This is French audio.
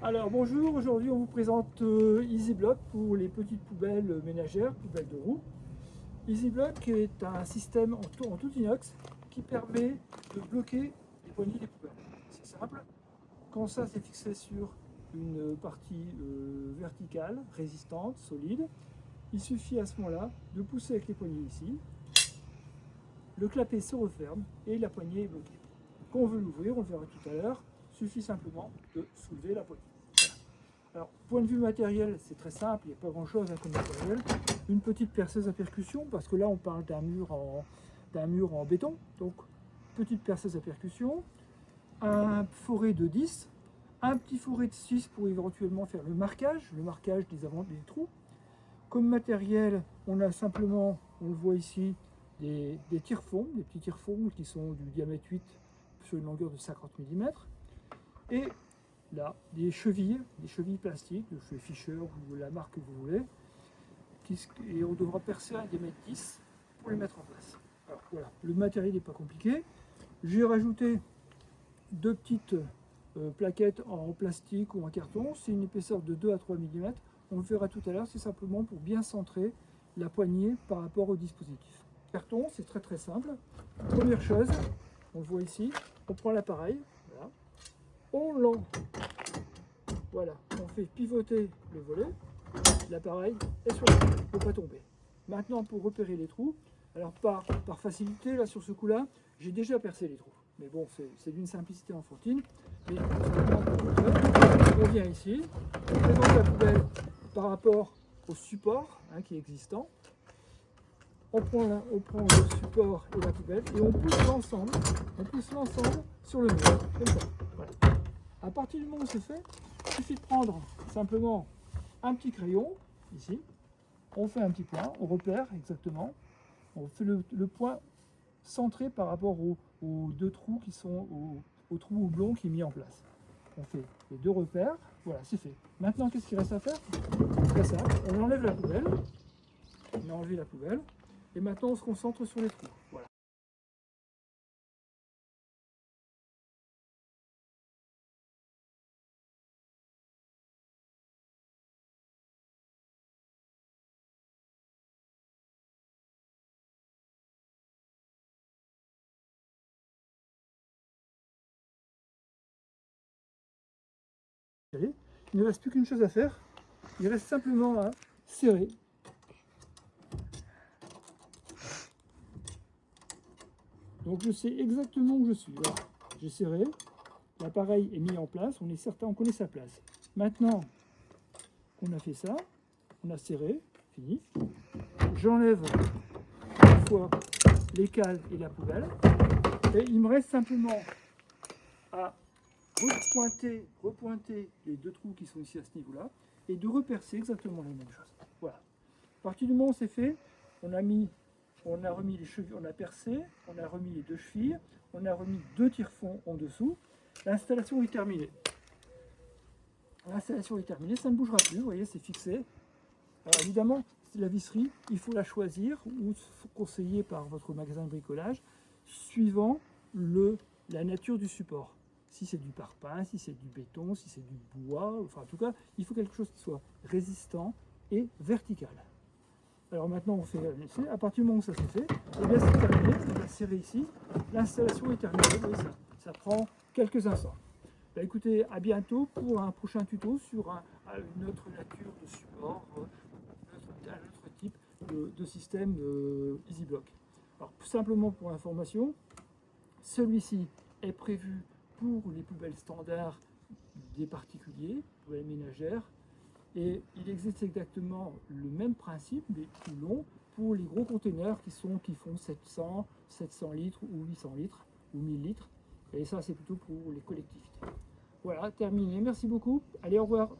Alors bonjour, aujourd'hui on vous présente EasyBlock pour les petites poubelles ménagères, poubelles de roue. EasyBlock est un système en tout inox qui permet de bloquer les poignées des poubelles. C'est simple, quand ça c'est fixé sur une partie verticale, résistante, solide, il suffit à ce moment-là de pousser avec les poignées ici, le clapet se referme et la poignée est bloquée. Quand on veut l'ouvrir, on le verra tout à l'heure, il suffit simplement de soulever la poignée. Alors, point de vue matériel, c'est très simple, il n'y a pas grand-chose comme matériel. Une petite perceuse à percussion, parce que là, on parle d'un mur en béton. Donc, petite perceuse à percussion, un forêt de 10, un petit forêt de 6 pour éventuellement faire le marquage des trous. Comme matériel, on a simplement, on le voit ici, des tire-fonds, des petits tire-fonds qui sont du diamètre 8 sur une longueur de 50 mm. Et là, des chevilles plastiques, de chez Fischer ou la marque que vous voulez, et on devra percer un diamètre 10 pour les mettre en place. Alors voilà, le matériel n'est pas compliqué. J'ai rajouté deux petites plaquettes en plastique ou en carton, c'est une épaisseur de 2 à 3 mm. On le verra tout à l'heure, c'est simplement pour bien centrer la poignée par rapport au dispositif. Carton, c'est très simple. Première chose, on le voit ici, on prend l'appareil, voilà, voilà, on fait pivoter le volet, l'appareil est sur la table, il ne faut pas tomber. Maintenant, pour repérer les trous, alors par facilité, là sur ce coup-là, j'ai déjà percé les trous. Mais bon, c'est d'une simplicité enfantine. Mais on vient ici, on présente la poubelle par rapport au support qui est existant. On prend le support et la poubelle et on pousse l'ensemble sur le mur, comme ça. Voilà. À partir du moment où c'est fait, il suffit de prendre simplement un petit crayon, ici, on fait un petit point, on repère exactement, on fait le point centré par rapport aux deux trous qui sont au trou houblon qui est mis en place. On fait les deux repères, voilà, c'est fait. Maintenant, qu'est-ce qu'il reste à faire? Très simple, on enlève la poubelle, on a enlevé la poubelle, et maintenant on se concentre sur les trous. Voilà. Il ne reste plus qu'une chose à faire, il reste simplement à serrer. Donc je sais exactement où je suis. Voilà. J'ai serré, l'appareil est mis en place, on est certain, on connaît sa place. Maintenant qu'on a fait ça, on a serré, fini. J'enlève une fois les cales et la poubelle. Et il me reste simplement à repointer les deux trous qui sont ici à ce niveau-là et de repercer exactement la même chose. Voilà. À partir du moment où c'est fait, on a remis les chevilles, on a percé, on a remis les deux chevilles, on a remis deux tire-fonds en dessous. L'installation est terminée. L'installation est terminée, ça ne bougera plus, vous voyez, c'est fixé. Alors évidemment, la visserie, il faut la choisir ou conseiller par votre magasin de bricolage, suivant la nature du support. Si c'est du parpaing, si c'est du béton, si c'est du bois, enfin en tout cas, il faut quelque chose qui soit résistant et vertical. Alors maintenant, on fait l'essai. À partir du moment où ça s'est fait, eh bien c'est terminé. On va serrer ici. L'installation est terminée. Vous voyez, ça prend quelques instants. Bah, écoutez, à bientôt pour un prochain tuto sur une autre nature de support, un autre type de système EasyBlock. Alors, simplement pour information, celui-ci est prévu pour les poubelles standards des particuliers, poubelles ménagères, et il existe exactement le même principe, mais plus long, pour les gros containers qui font 700 litres ou 800 litres ou 1000 litres. Et ça, c'est plutôt pour les collectivités. Voilà, terminé. Merci beaucoup. Allez, au revoir.